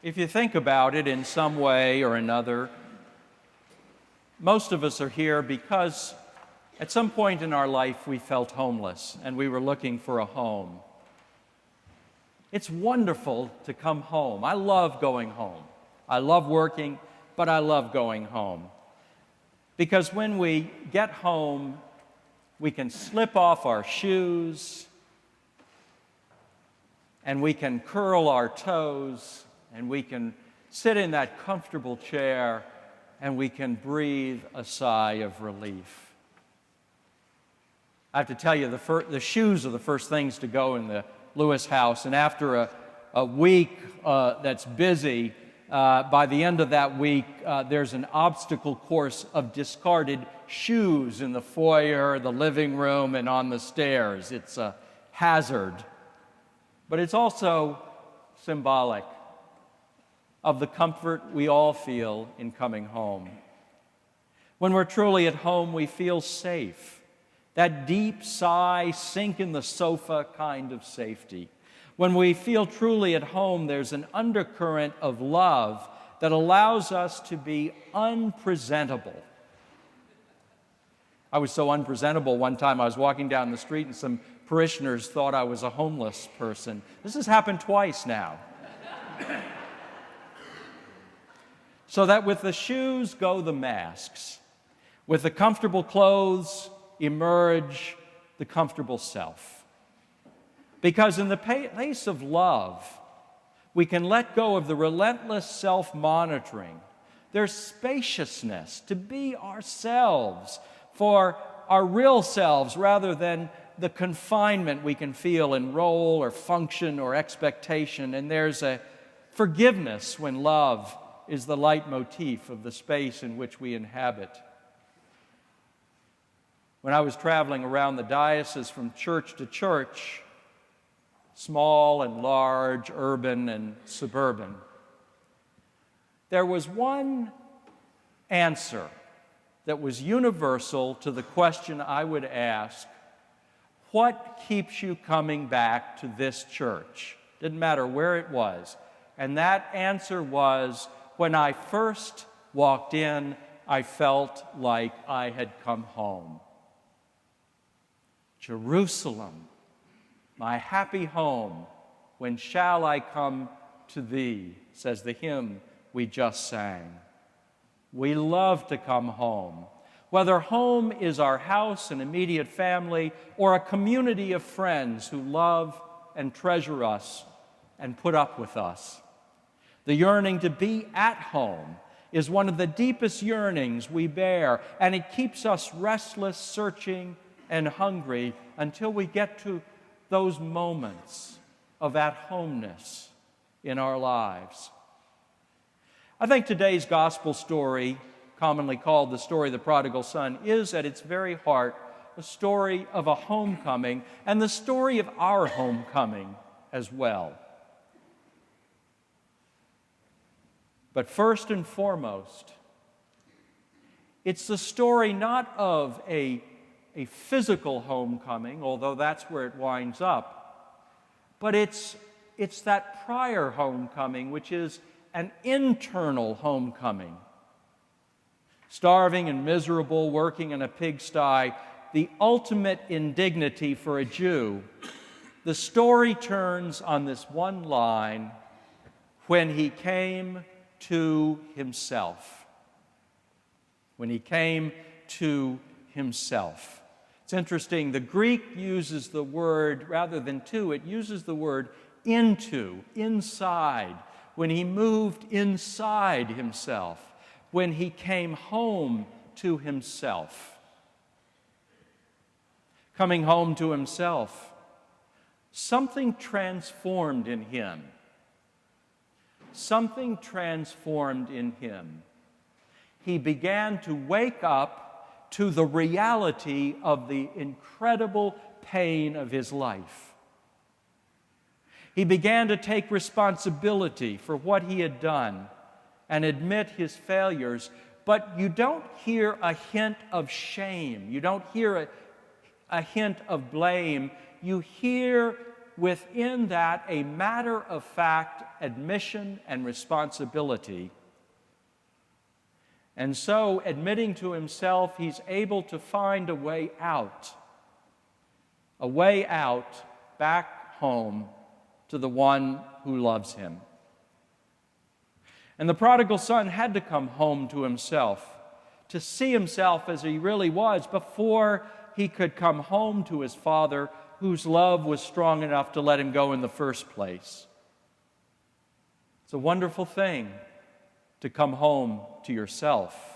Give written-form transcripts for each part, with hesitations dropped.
If you think about it in some way or another, most of us are here because at some point in our life we felt homeless and we were looking for a home. It's wonderful to come home. I love going home. I love working, but I love going home. Because when we get home, we can slip off our shoes and we can curl our toes and we can sit in that comfortable chair and we can breathe a sigh of relief. I have to tell you, the shoes are the first things to go in the Lewis house, and after a week that's busy, by the end of that week, there's an obstacle course of discarded shoes in the foyer, the living room, and on the stairs. It's a hazard. But it's also symbolic of the comfort we all feel in coming home. When we're truly at home, we feel safe. That deep sigh, sink in the sofa kind of safety. When we feel truly at home, there's an undercurrent of love that allows us to be unpresentable. I was so unpresentable one time, I was walking down the street and some parishioners thought I was a homeless person. This has happened twice now. So that with the shoes go the masks. With the comfortable clothes emerge the comfortable self. Because in the place of love, we can let go of the relentless self-monitoring. There's spaciousness to be ourselves, for our real selves, rather than the confinement we can feel in role or function or expectation. And there's a forgiveness when love is the leitmotif of the space in which we inhabit. When I was traveling around the diocese from church to church, small and large, urban and suburban, there was one answer that was universal to the question I would ask: what keeps you coming back to this church? Didn't matter where it was. And that answer was, when I first walked in, I felt like I had come home. Jerusalem, my happy home, when shall I come to thee, says the hymn we just sang. We love to come home. Whether home is our house and immediate family, or a community of friends who love and treasure us and put up with us. The yearning to be at home is one of the deepest yearnings we bear, and it keeps us restless, searching, and hungry until we get to those moments of at-homeness in our lives. I think today's gospel story, commonly called the story of the prodigal son, is at its very heart a story of a homecoming and the story of our homecoming as well. But first and foremost, it's the story not of a physical homecoming, although that's where it winds up, but it's that prior homecoming, which is an internal homecoming. Starving and miserable, working in a pigsty, the ultimate indignity for a Jew, the story turns on this one line: when he came to himself. When he came to himself. It's interesting, the Greek uses the word, rather than to, it uses the word into, inside. When he moved inside himself. When he came home to himself. Coming home to himself, something transformed in him. Something transformed in him. He began to wake up to the reality of the incredible pain of his life. He began to take responsibility for what he had done and admit his failures, but you don't hear a hint of shame. You don't hear a hint of blame. You hear within that a matter-of-fact admission and responsibility. And so, admitting to himself, he's able to find a way out back home to the one who loves him. And the prodigal son had to come home to himself, to see himself as he really was, before he could come home to his father, whose love was strong enough to let him go in the first place. It's a wonderful thing to come home to yourself.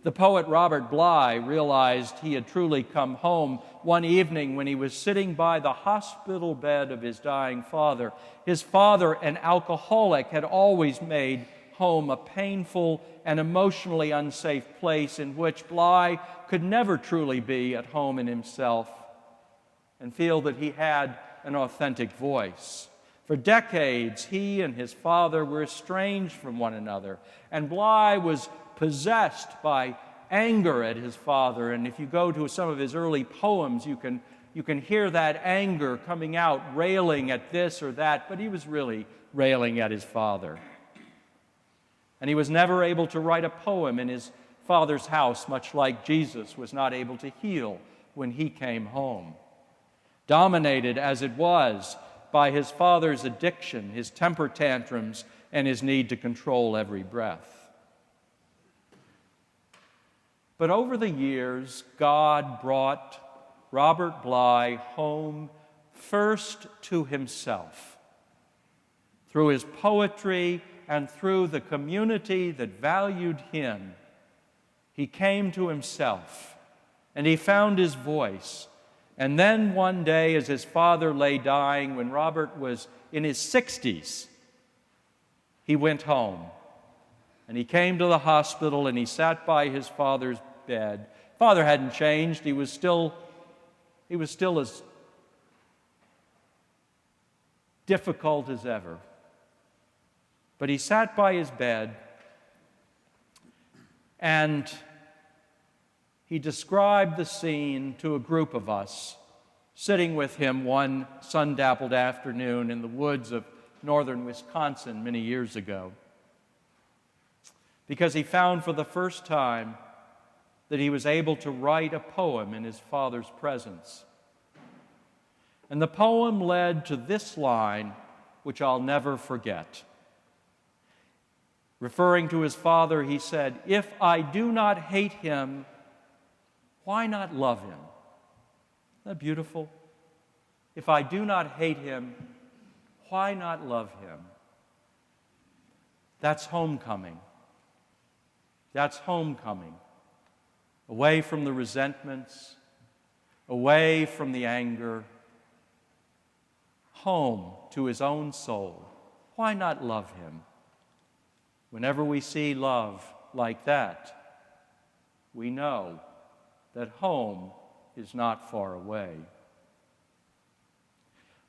The poet Robert Bly realized he had truly come home one evening when he was sitting by the hospital bed of his dying father. His father, an alcoholic, had always made home a painful and emotionally unsafe place in which Bly could never truly be at home in himself and feel that he had an authentic voice. For decades, he and his father were estranged from one another, and Bly was possessed by anger at his father. And if you go to some of his early poems, you can hear that anger coming out, railing at this or that, but he was really railing at his father. And he was never able to write a poem in his father's house, much like Jesus was not able to heal when he came home. Dominated as it was by his father's addiction, his temper tantrums, and his need to control every breath. But over the years, God brought Robert Bly home first to himself, through his poetry and through the community that valued him. He came to himself, and he found his voice. And then one day, as his father lay dying, when Robert was in his 60s, he went home. And he came to the hospital, and he sat by his father's bed. Father hadn't changed. He was still as difficult as ever. But he sat by his bed, and he described the scene to a group of us sitting with him one sun-dappled afternoon in the woods of northern Wisconsin many years ago, because he found for the first time that he was able to write a poem in his father's presence. And the poem led to this line, which I'll never forget. Referring to his father, he said, "If I do not hate him, why not love him?" Isn't that beautiful? If I do not hate him, why not love him? That's homecoming. That's homecoming. Away from the resentments, away from the anger, home to his own soul. Why not love him? Whenever we see love like that, we know that home is not far away.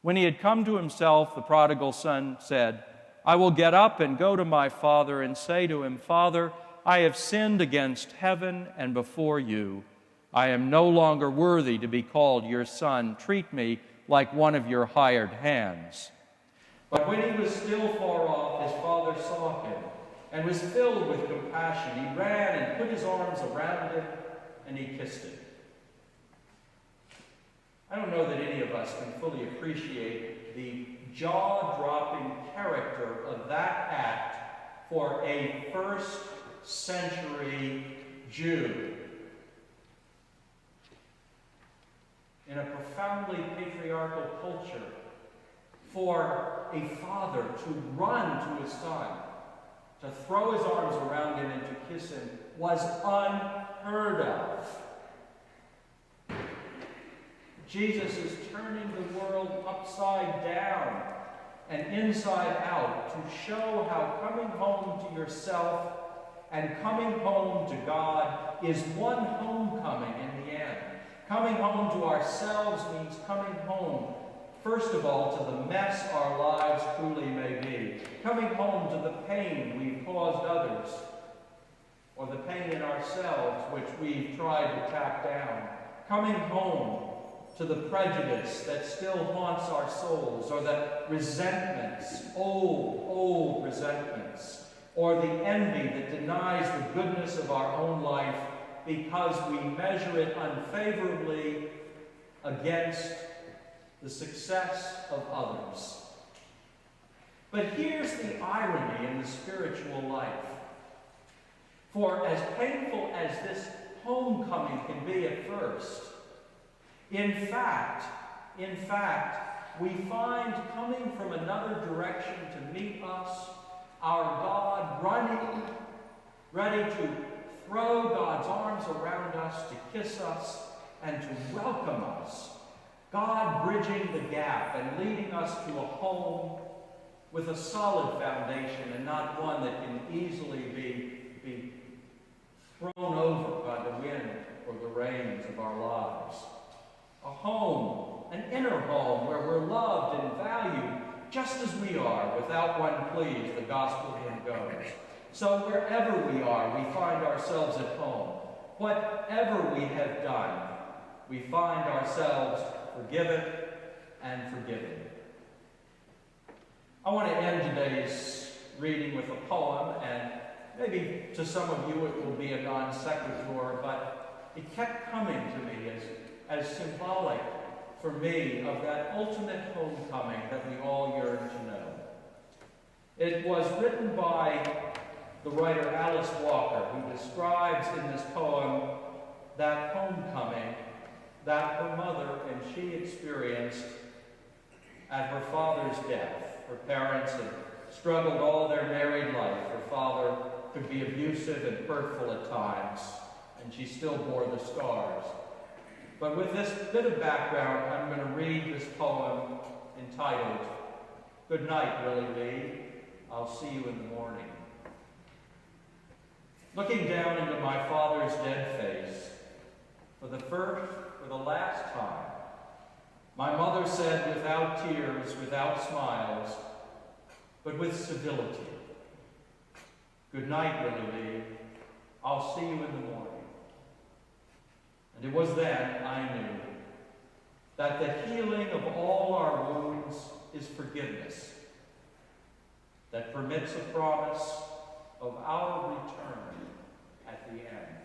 When he had come to himself, the prodigal son said, "I will get up and go to my father and say to him, 'Father, I have sinned against heaven and before you. I am no longer worthy to be called your son. Treat me like one of your hired hands.' But when he was still far off, his father saw him and was filled with compassion. He ran and put his arms around him, and he kissed him." I don't know that any of us can fully appreciate the jaw-dropping character of that act for a first-century Jew. In a profoundly patriarchal culture, for a father to run to his son, to throw his arms around him and to kiss him was unheard of. Jesus is turning the world upside down and inside out to show how coming home to yourself and coming home to God is one homecoming in the end. Coming home to ourselves means coming home, first of all, to the mess our lives truly may be. Coming home to the pain we've caused others, or the pain in ourselves which we've tried to tack down. Coming home to the prejudice that still haunts our souls, or the resentments, old resentments, or the envy that denies the goodness of our own life because we measure it unfavorably against the success of others. But here's the irony in the spiritual life. For as painful as this homecoming can be at first, in fact, we find coming from another direction to meet us, our God running, ready to throw God's arms around us, to kiss us, and to welcome us. God bridging the gap and leading us to a home with a solid foundation and not one that can easily be thrown over by the wind or the rains of our lives. A home, an inner home where we're loved and valued just as we are, without one plea, as the gospel hymn goes. So wherever we are, we find ourselves at home. Whatever we have done, we find ourselves forgiven and forgiven. I want to end today's reading with a poem, and maybe to some of you it will be a non sequitur, but it kept coming to me as symbolic for me of that ultimate homecoming that we all yearn to know. It was written by the writer Alice Walker, who describes in this poem that homecoming that her mother and she experienced at her father's death. Her parents had struggled all their married life. Her father could be abusive and hurtful at times, and she still bore the scars. But with this bit of background, I'm going to read this poem entitled, "Good Night, Willie Lee. I'll see you in the morning." Looking down into my father's dead face, for the last time, my mother said without tears, without smiles, but with civility, "Good night, Willie Lee. I'll see you in the morning." And it was then I knew that the healing of all our wounds is forgiveness that permits a promise of our return at the end.